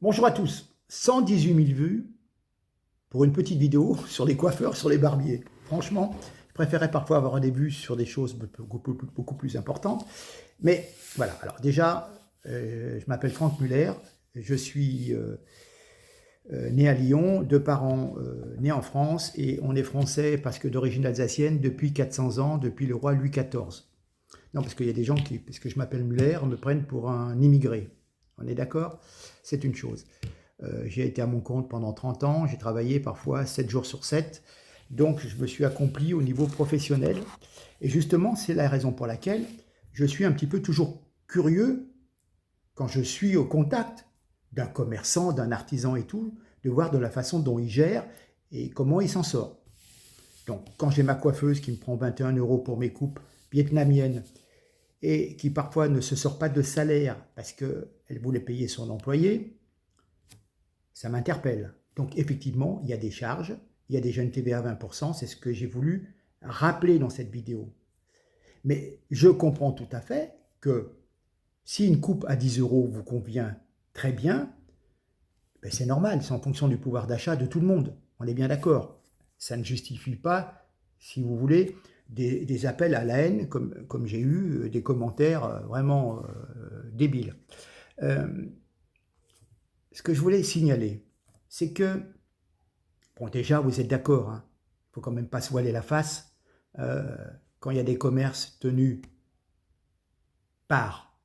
Bonjour à tous, 118 000 vues pour une petite vidéo sur les coiffeurs, sur les barbiers. Franchement, je préférais parfois avoir des vues sur des choses beaucoup plus importantes. Mais voilà, alors déjà, je m'appelle Franck Muller, je suis né à Lyon, de parents nés en France, et on est français parce que d'origine alsacienne depuis 400 ans, depuis le roi Louis XIV. Non, parce qu'il y a des gens qui, parce que je m'appelle Muller, me prennent pour un immigré. On est d'accord? C'est une chose. J'ai été à mon compte pendant 30 ans, j'ai travaillé parfois 7 jours sur 7, donc je me suis accompli au niveau professionnel. Et justement, c'est la raison pour laquelle je suis un petit peu toujours curieux, quand je suis au contact d'un commerçant, d'un artisan et tout, de voir de la façon dont il gère et comment il s'en sort. Donc, quand j'ai ma coiffeuse qui me prend 21 € pour mes coupes vietnamiennes, et qui parfois ne se sort pas de salaire parce qu'elle voulait payer son employé, ça m'interpelle. Donc effectivement, il y a des charges, il y a déjà une TVA à 20%, c'est ce que j'ai voulu rappeler dans cette vidéo. Mais je comprends tout à fait que si une coupe à 10 € vous convient très bien, ben c'est normal, c'est en fonction du pouvoir d'achat de tout le monde. On est bien d'accord. Ça ne justifie pas, si vous voulez, des appels à la haine, comme j'ai eu des commentaires vraiment débiles. Ce que je voulais signaler, c'est que, bon déjà vous êtes d'accord, hein, il ne faut quand même pas se voiler la face, quand il y a des commerces tenus par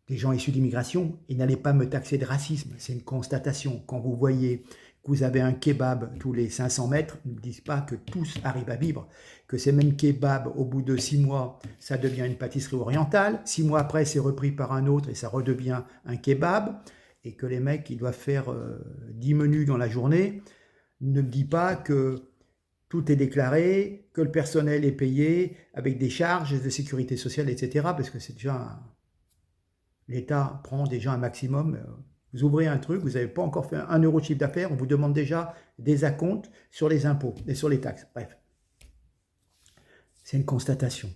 des gens issus d'immigration, et n'allez pas me taxer de racisme, c'est une constatation. Quand vous voyez que vous avez un kebab tous les 500 mètres, ne me dites pas que tous arrivent à vivre, que ces mêmes kebabs, au bout de 6 mois, ça devient une pâtisserie orientale, 6 mois après, c'est repris par un autre et ça redevient un kebab, et que les mecs, ils doivent faire 10 menus dans la journée. Ne me dis pas que tout est déclaré, que le personnel est payé avec des charges de sécurité sociale, etc. Parce que c'est déjà... L'État prend déjà un maximum. Vous ouvrez un truc, vous n'avez pas encore fait 1 € de chiffre d'affaires, on vous demande déjà des acomptes sur les impôts et sur les taxes. Bref, c'est une constatation.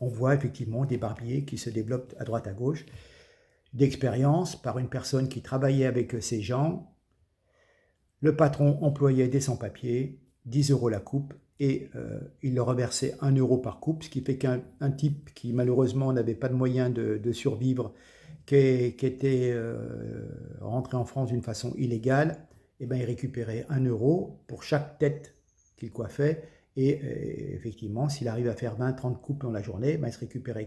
On voit effectivement des barbiers qui se développent à droite à gauche, d'expérience par une personne qui travaillait avec ces gens. Le patron employait des sans-papiers, 10 € la coupe, et il leur reversait 1 € par coupe, ce qui fait qu'un type qui malheureusement n'avait pas de moyens de survivre, qui était rentré en France d'une façon illégale, et ben, il récupérait 1 € pour chaque tête qu'il coiffait. Et effectivement, s'il arrive à faire 20-30 coupes dans la journée, ben, il se récupérait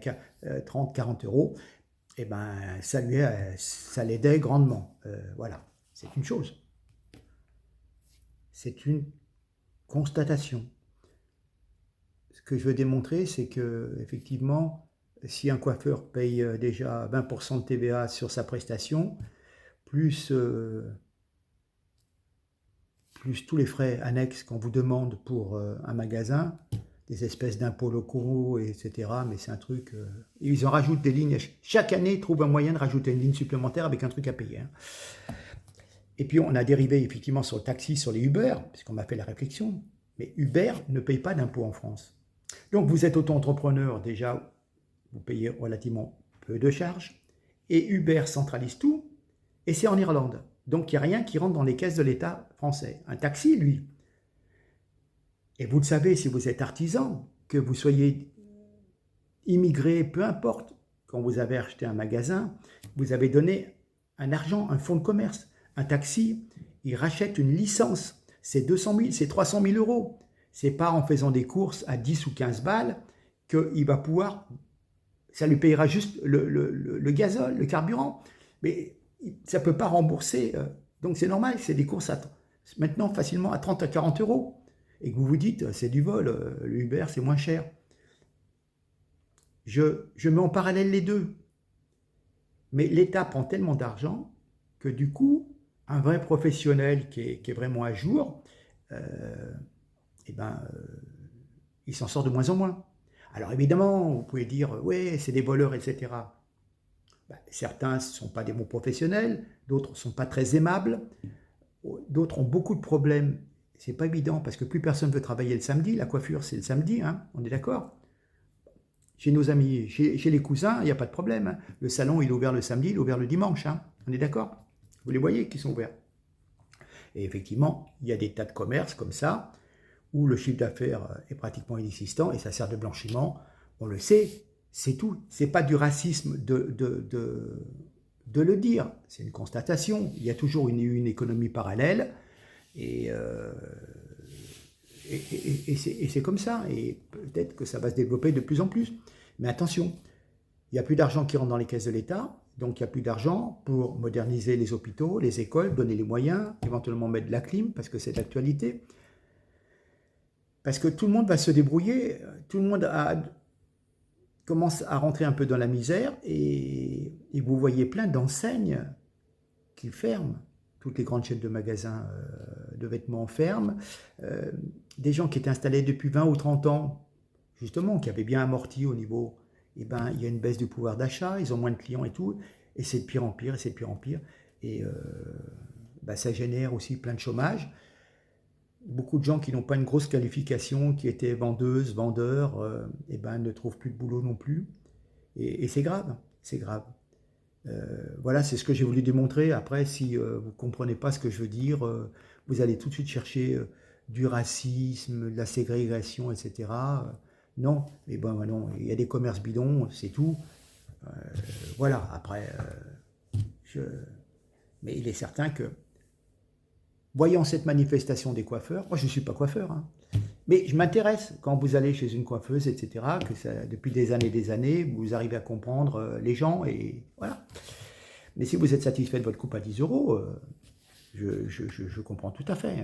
30-40 €. Et ben, ça l'aidait grandement. Voilà, c'est une chose. C'est une constatation. Ce que je veux démontrer, c'est que effectivement, si un coiffeur paye déjà 20% de TVA sur sa prestation, plus tous les frais annexes qu'on vous demande pour un magasin, des espèces d'impôts locaux, etc. Mais c'est un truc... ils en rajoutent des lignes. Chaque année, ils trouvent un moyen de rajouter une ligne supplémentaire avec un truc à payer. Hein. Et puis on a dérivé effectivement sur le taxi, sur les Uber, puisqu'on m'a fait la réflexion. Mais Uber ne paye pas d'impôts en France. Donc vous êtes auto-entrepreneur, déjà, vous payez relativement peu de charges. Et Uber centralise tout, et c'est en Irlande. Donc il n'y a rien qui rentre dans les caisses de l'État français. Un taxi, lui. Et vous le savez, si vous êtes artisan, que vous soyez immigré, peu importe, quand vous avez acheté un magasin, vous avez donné un argent, un fonds de commerce. Un taxi, il rachète une licence. C'est 200 000, c'est 300 000 €. C'est pas en faisant des courses à 10 ou 15 balles qu'il va pouvoir... Ça lui payera juste le gazole, le carburant. Mais ça ne peut pas rembourser. Donc c'est normal, c'est des courses maintenant facilement à 30 à 40 €. Et que vous vous dites, c'est du vol, le Uber c'est moins cher. Je mets en parallèle les deux. Mais l'État prend tellement d'argent que du coup, un vrai professionnel qui est vraiment à jour, il s'en sort de moins en moins. Alors évidemment, vous pouvez dire, ouais, c'est des voleurs, etc. Ben, certains ne sont pas des bons professionnels, d'autres ne sont pas très aimables, d'autres ont beaucoup de problèmes. C'est pas évident parce que plus personne ne veut travailler le samedi. La coiffure, c'est le samedi, hein, on est d'accord? Chez nos amis, chez les cousins, il n'y a pas de problème. Hein. Le salon, il est ouvert le samedi, il est ouvert le dimanche, hein, on est d'accord? Vous les voyez qui sont ouverts. Et effectivement, il y a des tas de commerces comme ça, où le chiffre d'affaires est pratiquement inexistant, et ça sert de blanchiment. On le sait, c'est tout. C'est pas du racisme de le dire, c'est une constatation. Il y a toujours une économie parallèle, et c'est comme ça. Et peut-être que ça va se développer de plus en plus. Mais attention, il n'y a plus d'argent qui rentre dans les caisses de l'État, donc il n'y a plus d'argent pour moderniser les hôpitaux, les écoles, donner les moyens, éventuellement mettre de la clim, parce que c'est d'actualité. Parce que tout le monde va se débrouiller, tout le monde commence à rentrer un peu dans la misère, et vous voyez plein d'enseignes qui ferment. Toutes les grandes chaînes de magasins de vêtements ferment. Des gens qui étaient installés depuis 20 ou 30 ans, justement, qui avaient bien amorti au niveau, eh ben, il y a une baisse du pouvoir d'achat, ils ont moins de clients et tout, et c'est de pire en pire, et c'est de pire en pire. Et ben, ça génère aussi plein de chômage. Beaucoup de gens qui n'ont pas une grosse qualification, qui étaient vendeuses, vendeurs, eh ben, ne trouvent plus de boulot non plus. Et c'est grave, c'est grave. Voilà, c'est ce que j'ai voulu démontrer. Après, si vous ne comprenez pas ce que je veux dire, vous allez tout de suite chercher du racisme, de la ségrégation, etc. Non, mais bon, non, il y a des commerces bidons, c'est tout. Voilà, après, mais il est certain que, voyant cette manifestation des coiffeurs, moi je ne suis pas coiffeur, hein, mais je m'intéresse quand vous allez chez une coiffeuse, etc., que ça, depuis des années, vous arrivez à comprendre les gens, et voilà. Mais si vous êtes satisfait de votre coupe à 10 euros, je comprends tout à fait.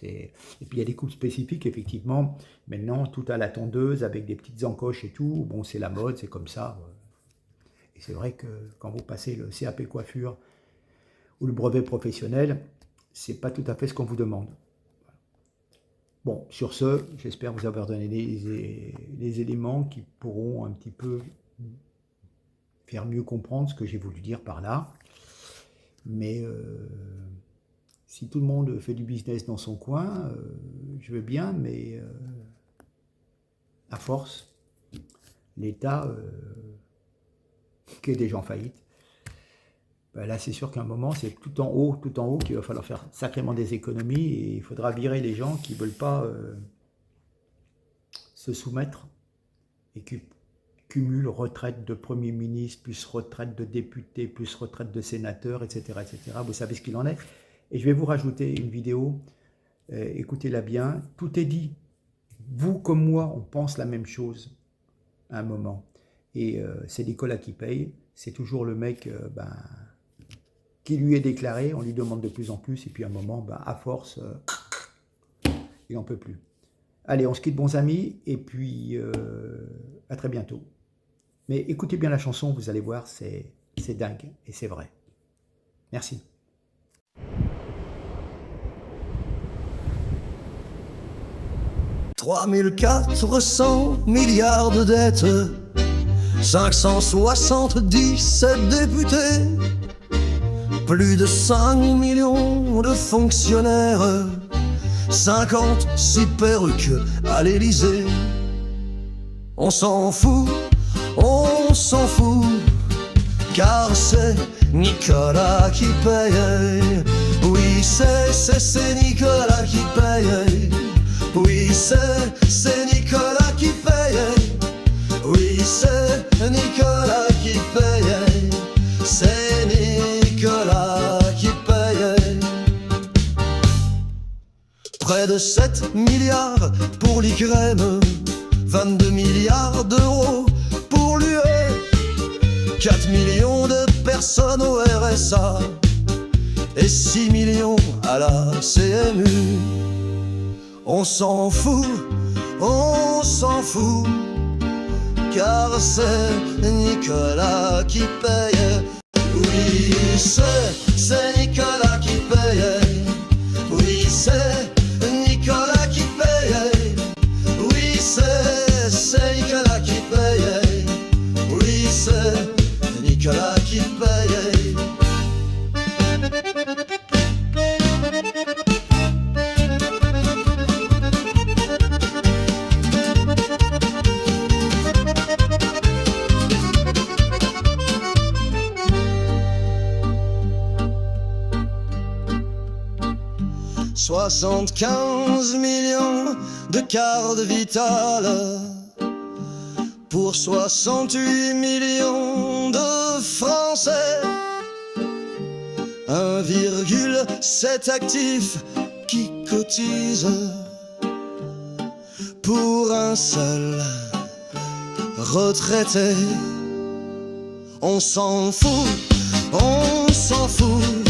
Et puis il y a des coupes spécifiques, effectivement, maintenant, tout à la tondeuse, avec des petites encoches et tout, bon, c'est la mode, c'est comme ça. Et c'est vrai que quand vous passez le CAP coiffure ou le brevet professionnel, c'est pas tout à fait ce qu'on vous demande. Bon, sur ce, j'espère vous avoir donné les éléments qui pourront un petit peu faire mieux comprendre ce que j'ai voulu dire par là. Mais si tout le monde fait du business dans son coin, je veux bien, mais à force, l'État, qui est déjà en faillite, ben là c'est sûr qu'à un moment c'est tout en haut qu'il va falloir faire sacrément des économies, et il faudra virer les gens qui ne veulent pas se soumettre et qui cumulent retraite de Premier ministre, plus retraite de député, plus retraite de sénateur, etc., etc. Vous savez ce qu'il en est. Et je vais vous rajouter une vidéo, écoutez-la bien, tout est dit. Vous comme moi, on pense la même chose à un moment. Et c'est Nicolas qui paye, c'est toujours le mec qui lui est déclaré, on lui demande de plus en plus, et puis à un moment, à force, il n'en peut plus. Allez, on se quitte, bons amis, et puis à très bientôt. Mais écoutez bien la chanson, vous allez voir, c'est dingue, et c'est vrai. Merci. « 3400 milliards de dettes, 577 députés, plus de 5 millions de fonctionnaires, 56 perruques à l'Élysée. On s'en fout, car c'est Nicolas qui paye. Oui, c'est Nicolas qui paye. Oui, c'est Nicolas qui paye. Oui, c'est Nicolas qui paye. C'est Nicolas qui paye. Près de 7 milliards pour l'Ukraine, 22 milliards d'euros pour l'UE, 4 millions de personnes au RSA et 6 millions à la CMU. On s'en fout, car c'est Nicolas qui paye. Oui, c'est Nicolas qui paye. Oui, c'est Nicolas qui paye. Oui, c'est Nicolas qui paye. Oui, c'est Nicolas qui paye. 75 millions de cartes vitales pour 68 millions de Français. 1,7 actifs qui cotisent pour un seul retraité. On s'en fout, on s'en fout